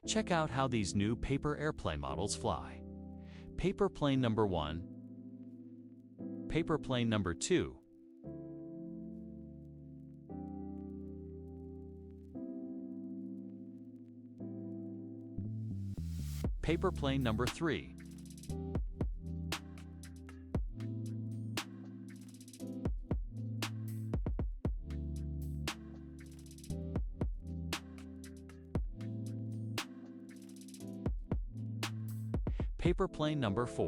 Check out how these new paper airplane models fly. Paper plane number 1, paper plane number 2, paper plane number 3, paper plane number 4,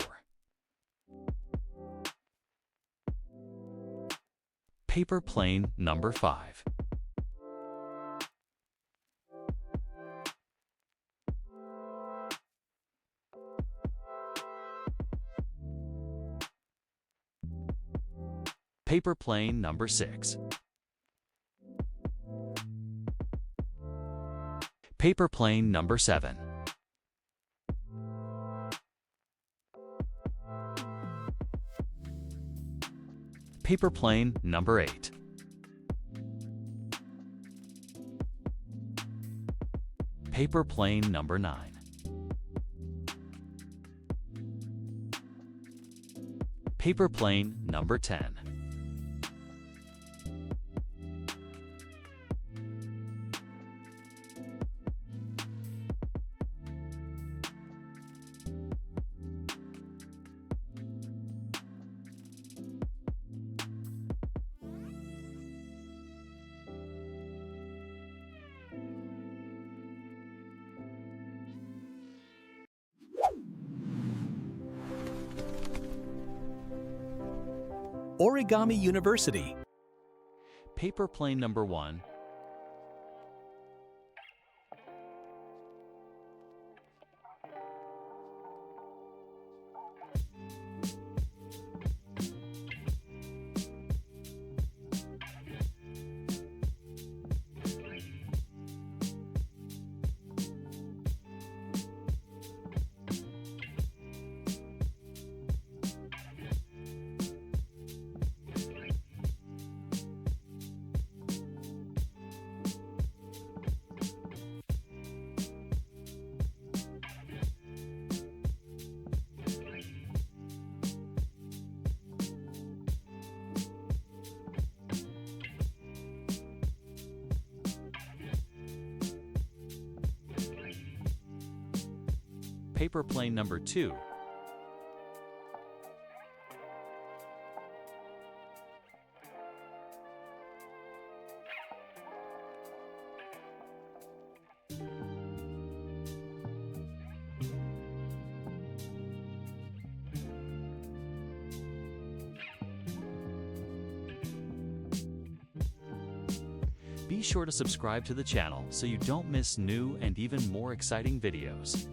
paper plane number 5, paper plane number 6, paper plane number 7, paper plane number 8, paper plane number 9, paper plane number 10, Origami University. paper plane number 1, paper plane number 2, Be sure to subscribe to the channel so you don't miss new and even more exciting videos.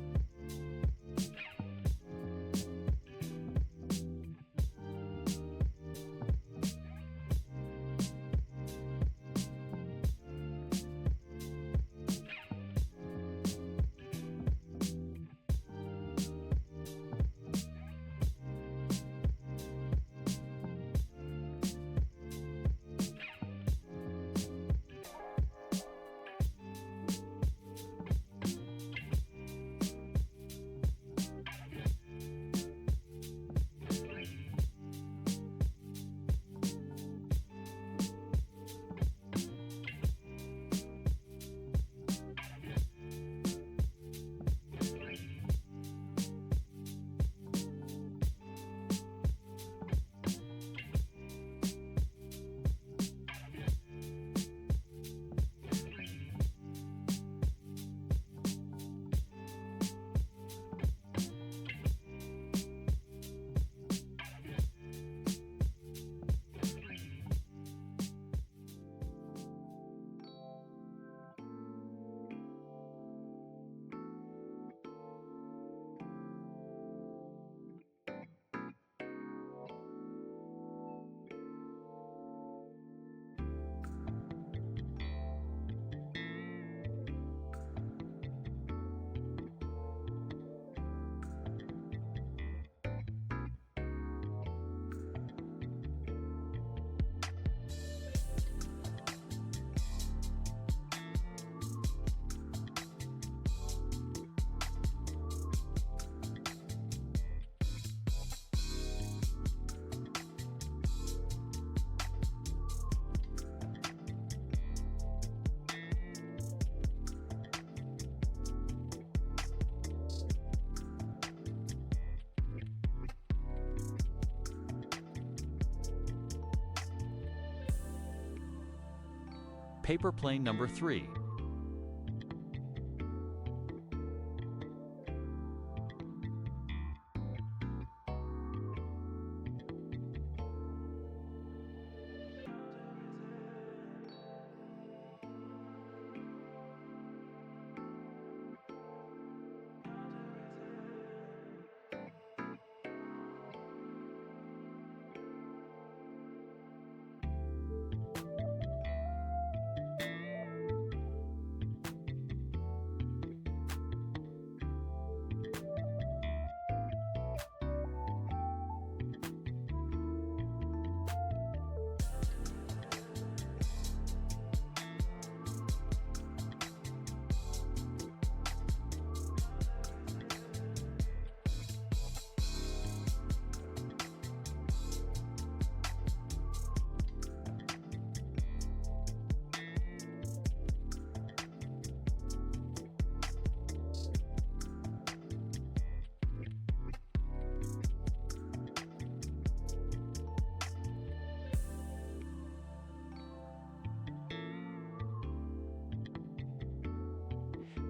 Paper plane number 3.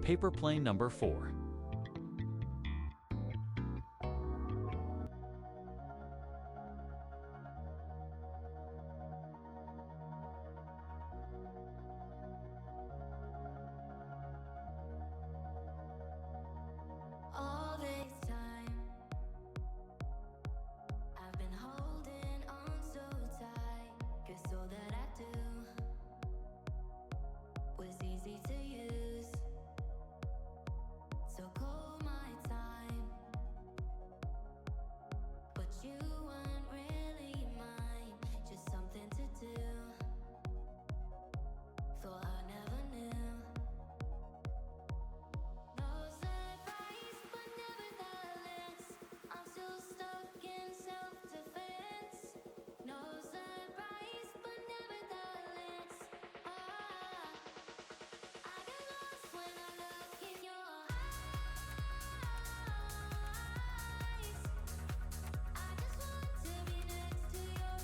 Paper plane number 4. All this time, I've been holding on so tight, 'cause all that I do was easy to use. So call my time, but you weren't really mine, just something to do. Thought I never knew. No surprise, but nevertheless, I'm still stuck in self-defense. No surprise, but nevertheless, I get lost when I look in your eyes. I just want to be next to your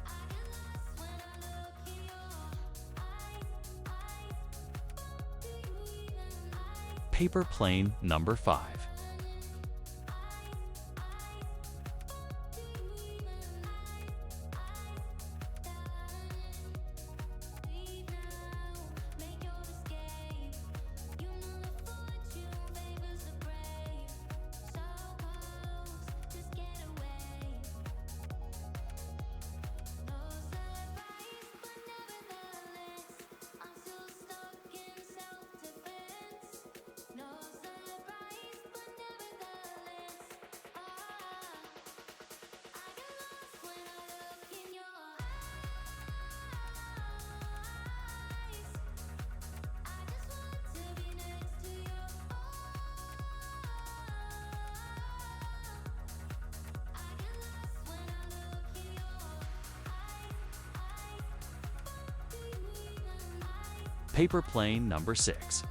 I get lost when I look in your eyes. Do you even Paper plane number 5. Paper plane number 6.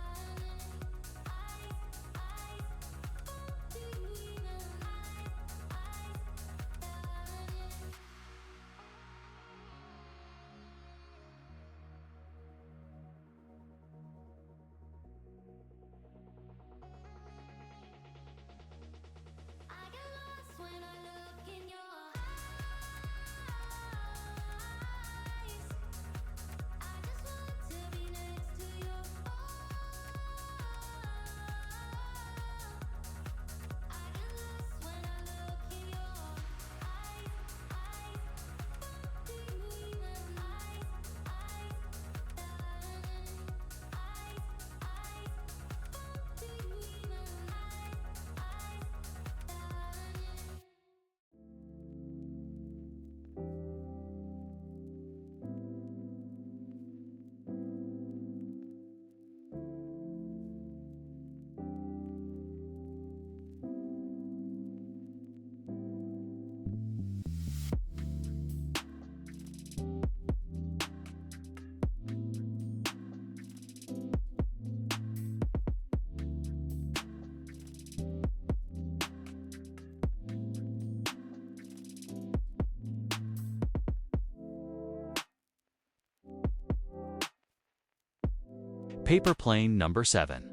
I get lost when I look in your eyes. I just want to be next to your Paper plane number 7.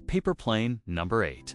Paper plane number 8.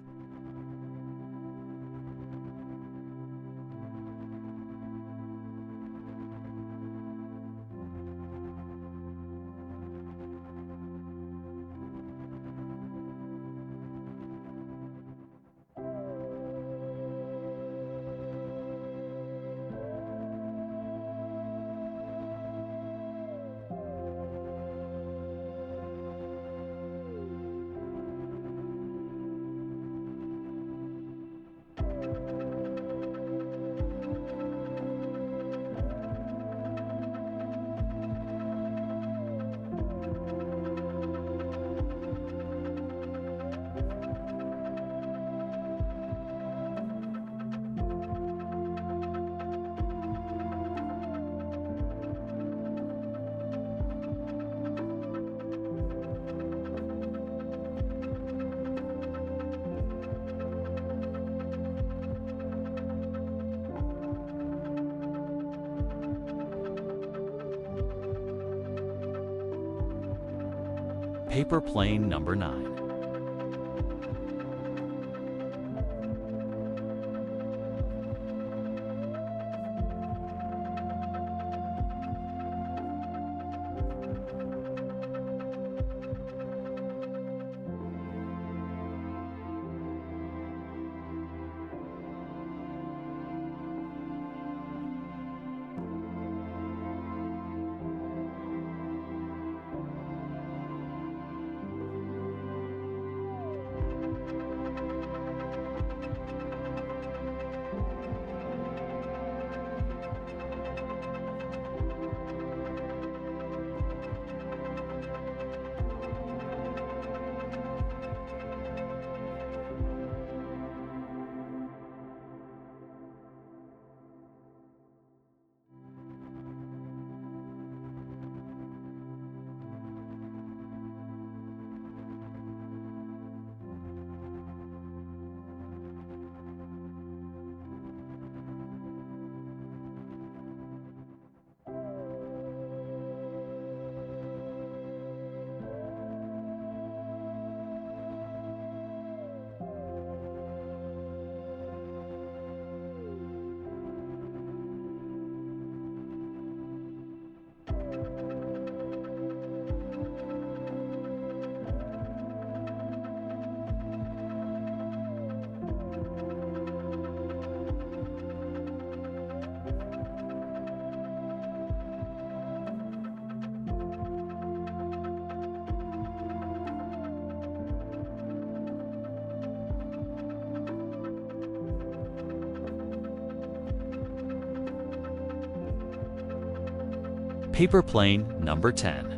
Paper plane number 9. Paper plane number 10.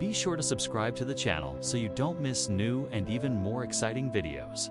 Be sure to subscribe to the channel so you don't miss new and even more exciting videos.